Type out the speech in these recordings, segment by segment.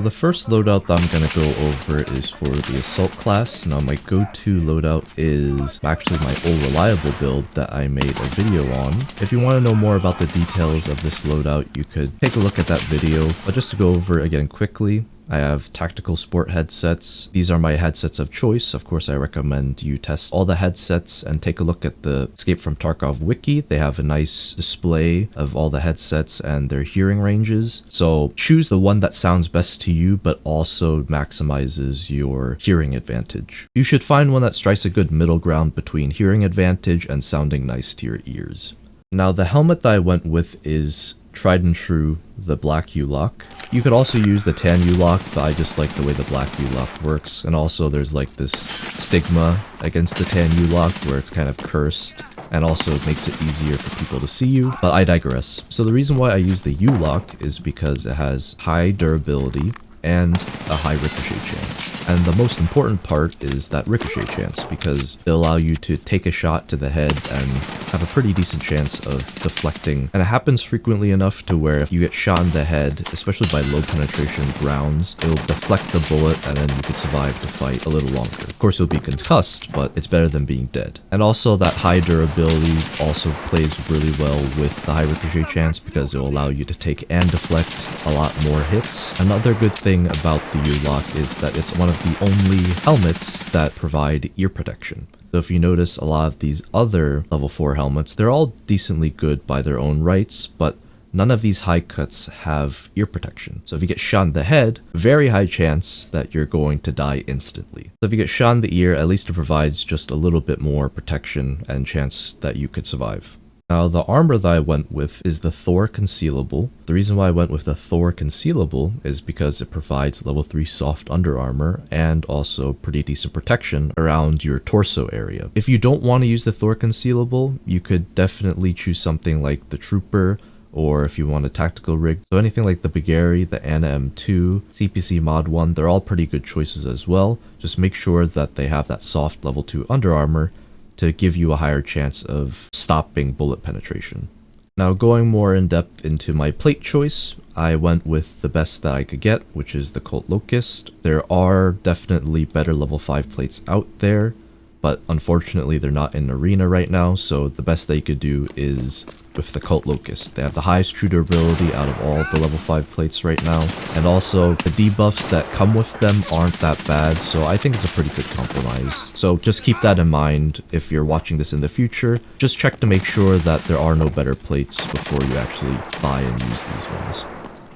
The first loadout that I'm going to go over is for the Assault class. Now my go-to loadout is actually my old reliable build that I made a video on. If you want to know more about the details of this loadout, you could take a look at that video. But just to go over again quickly, I have tactical sport headsets. These are my headsets of choice. Of course, I recommend you test all the headsets and take a look at the Escape From Tarkov wiki. They have a nice display of all the headsets and their hearing ranges. So choose the one that sounds best to you, but also maximizes your hearing advantage. You should find one that strikes a good middle ground between hearing advantage and sounding nice to your ears. Now, the helmet that I went with is tried and true, the black U-lock. You could also use the tan U-lock, but I just like the way the black U-lock works. And also there's like this stigma against the tan U-lock where it's kind of cursed, and also it makes it easier for people to see you, but I digress. So the reason why I use the U-lock is because it has high durability and a high ricochet chance. And the most important part is that ricochet chance, because it'll allow you to take a shot to the head and have a pretty decent chance of deflecting. And it happens frequently enough to where if you get shot in the head, especially by low penetration rounds, it'll deflect the bullet and then you could survive the fight a little longer. Of course, you'll be concussed, but it's better than being dead. And also that high durability also plays really well with the high ricochet chance because it will allow you to take and deflect a lot more hits. Another good thing about the U-lock is that it's one of the only helmets that provide ear protection. So if you notice a lot of these other level 4 helmets, they're all decently good by their own rights, but none of these high cuts have ear protection. So if you get shot in the head, very high chance that you're going to die instantly. So if you get shot in the ear, at least it provides just a little bit more protection and chance that you could survive. Now, the armor that I went with is the Thor Concealable. The reason why I went with the Thor Concealable is because it provides level 3 soft under armor and also pretty decent protection around your torso area. If you don't want to use the Thor Concealable, you could definitely choose something like the Trooper, or if you want a tactical rig. So anything like the Bagari, the Ana M2, CPC Mod 1, they're all pretty good choices as well. Just make sure that they have that soft level 2 under armor to give you a higher chance of stopping bullet penetration. Now, going more in depth into my plate choice, I went with the best that I could get, which is the Colt Locust. There are definitely better level 5 plates out there, but unfortunately they're not in arena right now, so the best they could do is with the Colt Locust. They have the highest true durability out of all of the level 5 plates right now, and also the debuffs that come with them aren't that bad, so I think it's a pretty good compromise. So just keep that in mind if you're watching this in the future. Just check to make sure that there are no better plates before you actually buy and use these ones.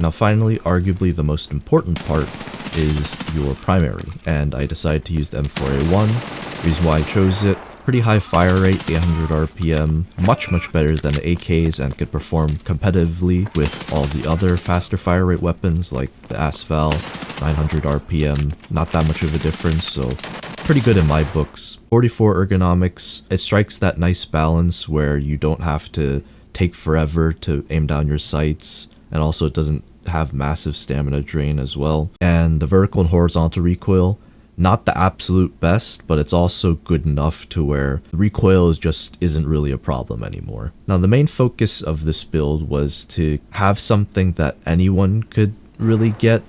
Now finally, arguably the most important part is your primary, and I decided to use the M4A1. The reason why I chose it: pretty high fire rate, 800 RPM, much better than the AKs, and could perform competitively with all the other faster fire rate weapons like the Asphal, 900 RPM, not that much of a difference, so pretty good in my books. 44 ergonomics, it strikes that nice balance where you don't have to take forever to aim down your sights, and also it doesn't have massive stamina drain as well. And the vertical and horizontal recoil, not the absolute best, but it's also good enough to where the recoil isn't really a problem anymore. Now, the main focus of this build was to have something that anyone could really get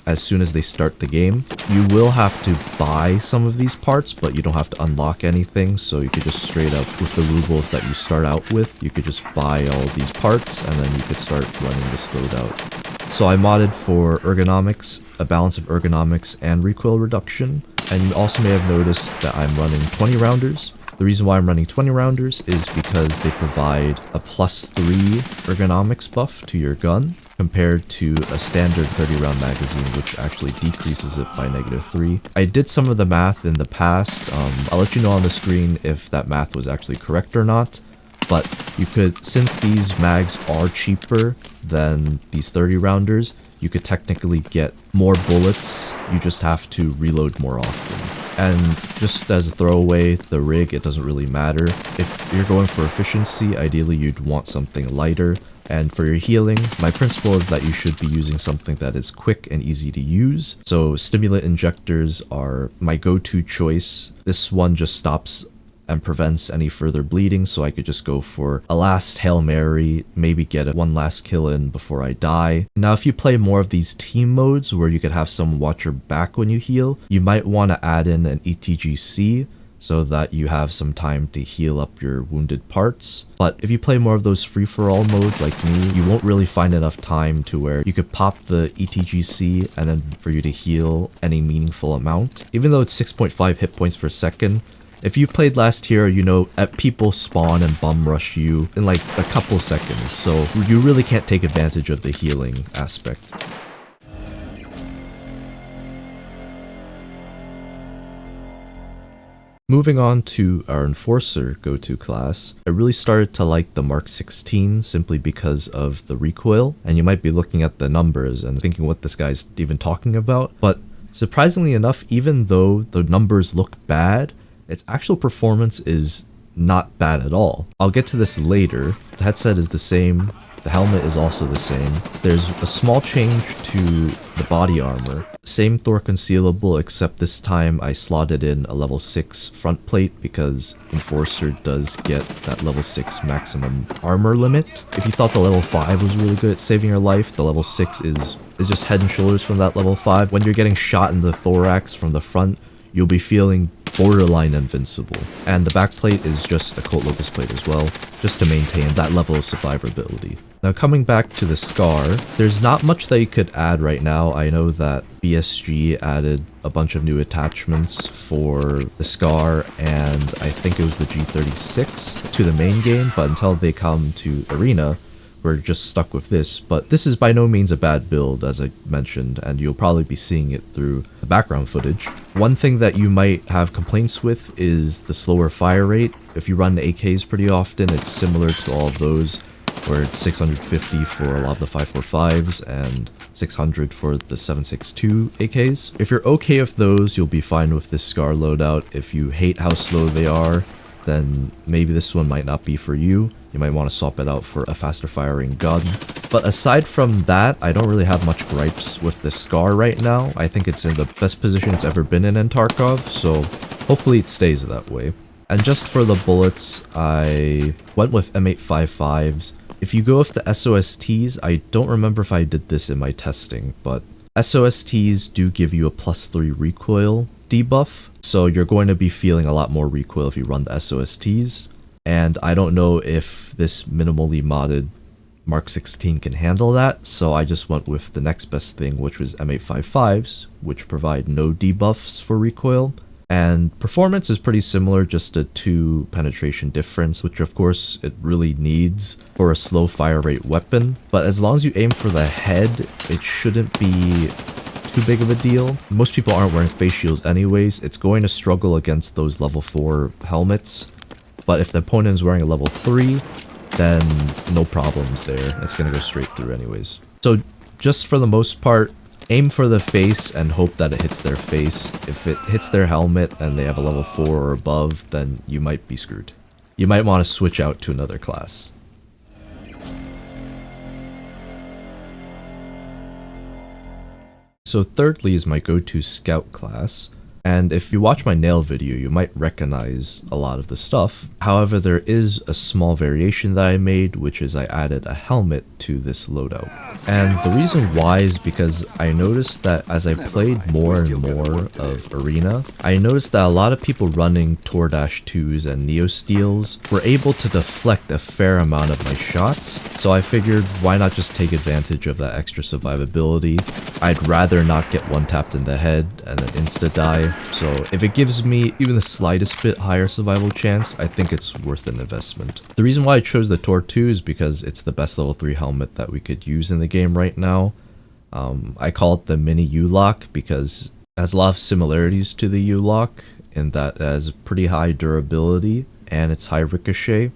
as soon as they start the game. You will have to buy some of these parts, but you don't have to unlock anything, so you could just straight up, with the rubles that you start out with, you could just buy all of these parts and then you could start running this loadout. So I modded for ergonomics, a balance of ergonomics and recoil reduction, and you also may have noticed that I'm running 20 rounders. The reason why I'm running 20 rounders is because they provide a +3 ergonomics buff to your gun compared to a standard 30 round magazine, which actually decreases it by -3. I did some of the math in the past. I'll let you know on the screen if that math was actually correct or not. But you could, since these mags are cheaper than these 30 rounders, you could technically get more bullets. You just have to reload more often. And just as a throwaway, the rig, it doesn't really matter. If you're going for efficiency, ideally you'd want something lighter. And for your healing, my principle is that you should be using something that is quick and easy to use. So stimulant injectors are my go-to choice. This one just stops and prevents any further bleeding, so I could just go for a last Hail Mary, maybe get one last kill in before I die. Now, if you play more of these team modes where you could have someone watch your back when you heal, you might want to add in an ETGC so that you have some time to heal up your wounded parts. But if you play more of those free-for-all modes like me, you won't really find enough time to where you could pop the ETGC and then for you to heal any meaningful amount. Even though it's 6.5 hit points per second, if you played last hero, you know people spawn and bum rush you in like a couple seconds, so you really can't take advantage of the healing aspect. Moving on to our Enforcer go-to class, I really started to like the Mark 16 simply because of the recoil, and you might be looking at the numbers and thinking what this guy's even talking about, but surprisingly enough, even though the numbers look bad, its actual performance is not bad at all. I'll get to this later. The headset is the same, the helmet is also the same. There's a small change to the body armor. Same Thor concealable, except this time I slotted in a level 6 front plate because Enforcer does get that level 6 maximum armor limit. If you thought the level 5 was really good at saving your life, the level 6 is just head and shoulders from that level 5. When you're getting shot in the thorax from the front, you'll be feeling borderline invincible. And the backplate is just a Colt Locust plate as well, just to maintain that level of survivability. Now coming back to the Scar, there's not much that you could add right now. I know that BSG added a bunch of new attachments for the Scar, and I think it was the G36 to the main game, but until they come to Arena, we're just stuck with this. But this is by no means a bad build, as I mentioned, and you'll probably be seeing it through the background footage. One thing that you might have complaints with is the slower fire rate. If you run AKs pretty often, it's similar to all of those, where it's 650 for a lot of the 545s and 600 for the 762 AKs. If you're okay with those, you'll be fine with this Scar loadout. If you hate how slow they are, then maybe this one might not be for you. You might want to swap it out for a faster firing gun. But aside from that, I don't really have much gripes with the Scar right now. I think it's in the best position it's ever been in Tarkov, so hopefully it stays that way. And just for the bullets, I went with M855s. If you go with the SOSTs, I don't remember if I did this in my testing, but SOSTs do give you a +3 recoil debuff, so you're going to be feeling a lot more recoil if you run the SOSTs. And I don't know if this minimally modded Mark 16 can handle that, so I just went with the next best thing, which was M855s, which provide no debuffs for recoil. And performance is pretty similar, just a 2 penetration difference, which of course it really needs for a slow fire rate weapon. But as long as you aim for the head, it shouldn't be too big of a deal. Most people aren't wearing face shields anyways. It's going to struggle against those level 4 helmets. But if the opponent is wearing a level 3, then no problems there. It's going to go straight through anyways. So just for the most part, aim for the face and hope that it hits their face. If it hits their helmet and they have a level 4 or above, then you might be screwed. You might want to switch out to another class. So thirdly is my go-to scout class. And if you watch my nail video, you might recognize a lot of the stuff. However, there is a small variation that I made, which is I added a helmet to this loadout. And the reason why is because I noticed that as I played more and more of Arena, I noticed that a lot of people running Tor-2s and Neo Steels were able to deflect a fair amount of my shots. So I figured, why not just take advantage of that extra survivability? I'd rather not get one tapped in the head and then insta-die. So if it gives me even the slightest bit higher survival chance, I think it's worth an investment. The reason why I chose the Tor-2 is because it's the best level 3 helmet that we could use in the game right now. I call it the mini U-Lock because it has a lot of similarities to the U-Lock in that it has pretty high durability and it's high ricochet.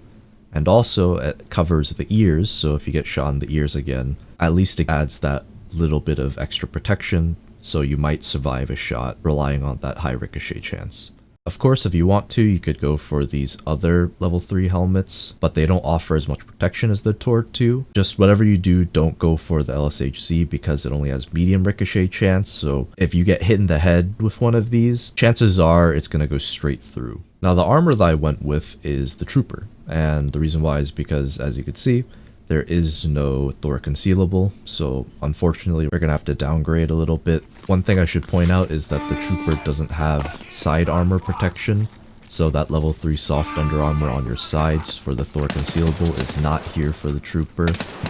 And also it covers the ears, so if you get shot in the ears again, at least it adds that little bit of extra protection, so you might survive a shot relying on that high ricochet chance. Of course, if you want to, you could go for these other level 3 helmets, but they don't offer as much protection as the Tor-2. Just whatever you do, don't go for the LSHC because it only has medium ricochet chance, so if you get hit in the head with one of these, chances are it's going to go straight through. Now the armor that I went with is the Trooper, and the reason why is because, as you can see, there is no Thor concealable, so unfortunately we're gonna have to downgrade a little bit. One thing I should point out is that the Trooper doesn't have side armor protection, so that level 3 soft under armor on your sides for the Thor concealable is not here for the Trooper.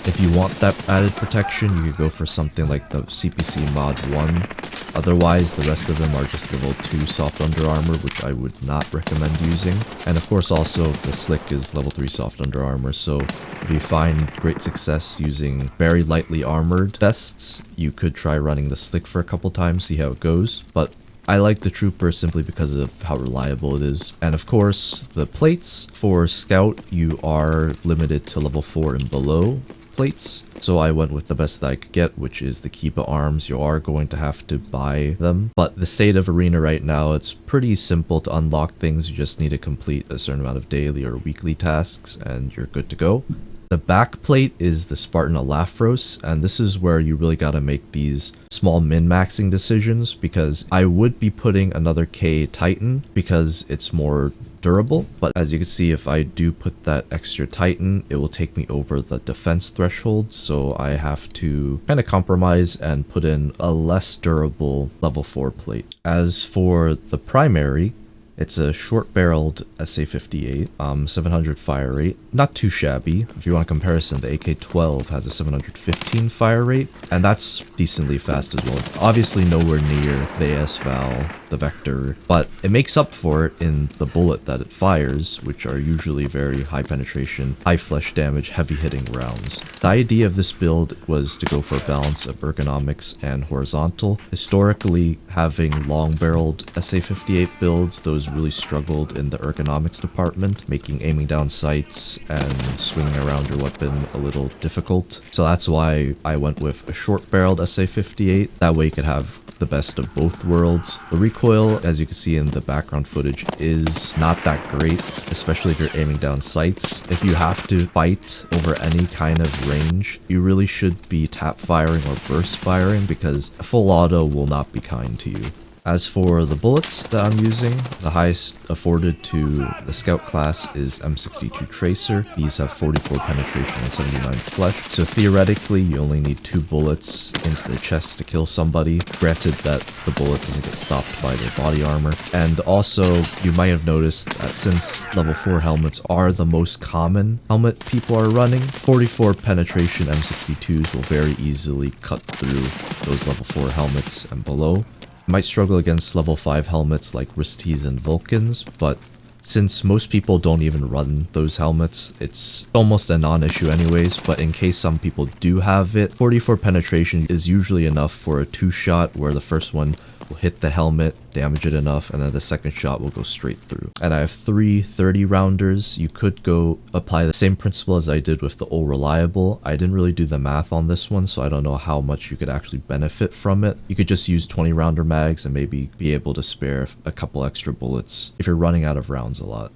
If you want that added protection, you could go for something like the CPC mod 1. Otherwise, the rest of them are just level 2 soft under armor, which I would not recommend using. And of course also, the Slick is level 3 soft under armor, so if you find great success using very lightly armored vests, you could try running the Slick for a couple times, see how it goes. But I like the Trooper simply because of how reliable it is. And of course, the plates for Scout, you are limited to level 4 and below plates. So I went with the best that I could get, which is the Kiba arms. You are going to have to buy them. But the state of Arena right now, it's pretty simple to unlock things. You just need to complete a certain amount of daily or weekly tasks and you're good to go. The back plate is the Spartan Alafros, and this is where you really gotta make these small min-maxing decisions, because I would be putting another K Titan because it's more durable, but as you can see, if I do put that extra Titan, it will take me over the defense threshold, so I have to kind of compromise and put in a less durable level 4 plate. As for the primary, it's a short-barreled SA-58, 700 fire rate. Not too shabby. If you want a comparison, the AK-12 has a 715 fire rate, and that's decently fast as well. Obviously nowhere near the AS-Val, the Vector, but it makes up for it in the bullet that it fires, which are usually very high penetration, high flesh damage, heavy-hitting rounds. The idea of this build was to go for a balance of ergonomics and horizontal. Historically, having long-barreled SA-58 builds, those really struggled in the ergonomics department, making aiming down sights and swinging around your weapon a little difficult. So that's why I went with a short-barreled SA-58. That way you could have the best of both worlds. The recoil, as you can see in the background footage, is not that great, especially if you're aiming down sights. If you have to fight over any kind of range, you really should be tap firing or burst firing, because full auto will not be kind to you. As for the bullets that I'm using, the highest afforded to the Scout class is M62 Tracer. These have 44 penetration and 79 flesh, so theoretically you only need 2 bullets into the chest to kill somebody, granted that the bullet doesn't get stopped by their body armor. And also, you might have noticed that since level 4 helmets are the most common helmet people are running, 44 penetration M62s will very easily cut through those level 4 helmets and below. Might struggle against level 5 helmets like Risties and Vulcans, but since most people don't even run those helmets, it's almost a non-issue anyways. But in case some people do have it, 44 penetration is usually enough for a 2-shot where the first one will hit the helmet, damage it enough, and then the second shot will go straight through. And I have 3 30-rounders. You could go apply the same principle as I did with the All Reliable. I didn't really do the math on this one, so I don't know how much you could actually benefit from it. You could just use 20-rounder mags and maybe be able to spare a couple extra bullets if you're running out of rounds a lot.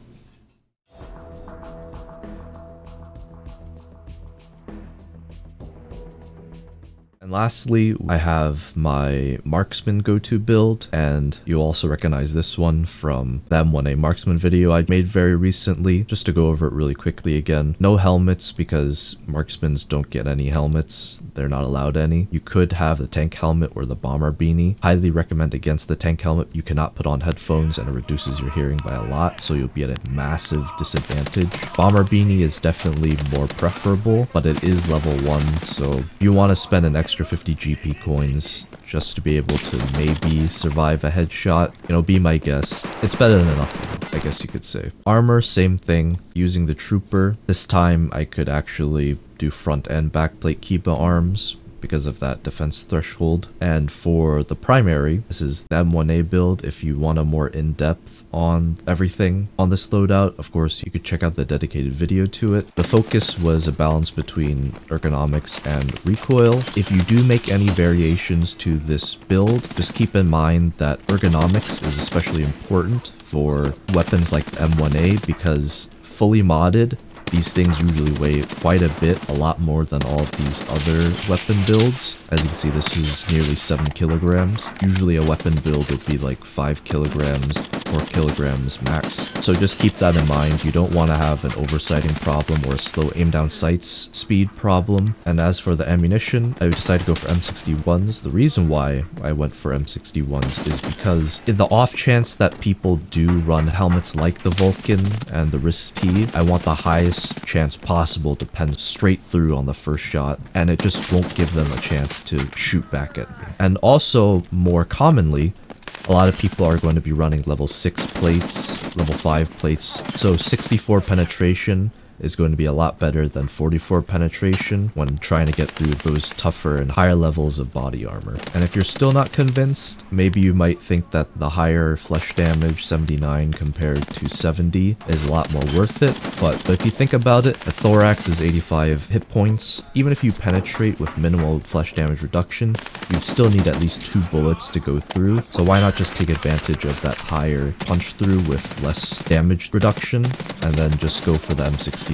And lastly, I have my Marksman go-to build, and you'll also recognize this one from the M1A Marksman video I made very recently. Just to go over it really quickly again, no helmets because Marksmans don't get any helmets. They're not allowed any. You could have the tank helmet or the bomber beanie. Highly recommend against the tank helmet. You cannot put on headphones and it reduces your hearing by a lot, so you'll be at a massive disadvantage. Bomber beanie is definitely more preferable, but it is level 1, so you want to spend an extra 50 GP coins just to be able to maybe survive a headshot. You know, be my guest. It's better than nothing, I guess you could say. Armor, same thing. Using the Trooper. This time I could actually do front and back plate Kiba arms because of that defense threshold. And for the primary, this is the M1A build. If you want a more in-depth on everything on this loadout, of course you could check out the dedicated video to it. The focus was a balance between ergonomics and recoil. If you do make any variations to this build, just keep in mind that ergonomics is especially important for weapons like the M1A, because fully modded, These things usually weigh quite a bit, a lot more than all of these other weapon builds. As you can see, this is nearly 7 kilograms. Usually a weapon build would be like 5 kilograms, 4 kilograms max. So just keep that in mind. You don't want to have an oversighting problem or a slow aim down sights speed problem. And as for the ammunition, I decided to go for M61s. The reason why I went for M61s is because in the off chance that people do run helmets like the Vulcan and the Risk T, I want the highest chance possible to pen straight through on the first shot, and it just won't give them a chance to shoot back at me. And also, more commonly, a lot of people are going to be running level 6 plates, level 5 plates, so 64 penetration is going to be a lot better than 44 penetration when trying to get through those tougher and higher levels of body armor. And if you're still not convinced, maybe you might think that the higher flesh damage, 79 compared to 70, is a lot more worth it. But if you think about it, the thorax is 85 hit points. Even if you penetrate with minimal flesh damage reduction, you'd still need at least 2 bullets to go through. So why not just take advantage of that higher punch through with less damage reduction and then just go for the M61s.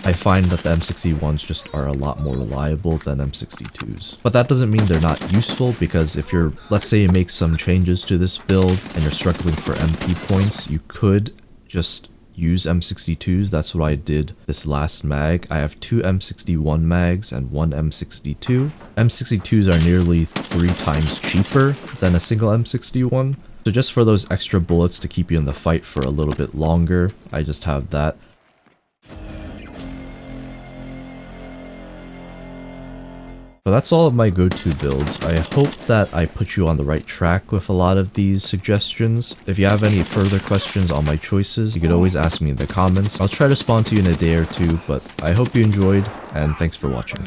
I find that the M61s just are a lot more reliable than M62s. But that doesn't mean they're not useful, because if you're, let's say you make some changes to this build and you're struggling for MP points, you could just use M62s. That's what I did this last mag. I have 2 M61 mags and 1 M62. M62s are nearly 3 times cheaper than a single M61. So just for those extra bullets to keep you in the fight for a little bit longer, I just have that. So that's all of my go-to builds. I hope that I put you on the right track with a lot of these suggestions. If you have any further questions on my choices, you could always ask me in the comments. I'll try to respond to you in a day or two, but I hope you enjoyed, and thanks for watching.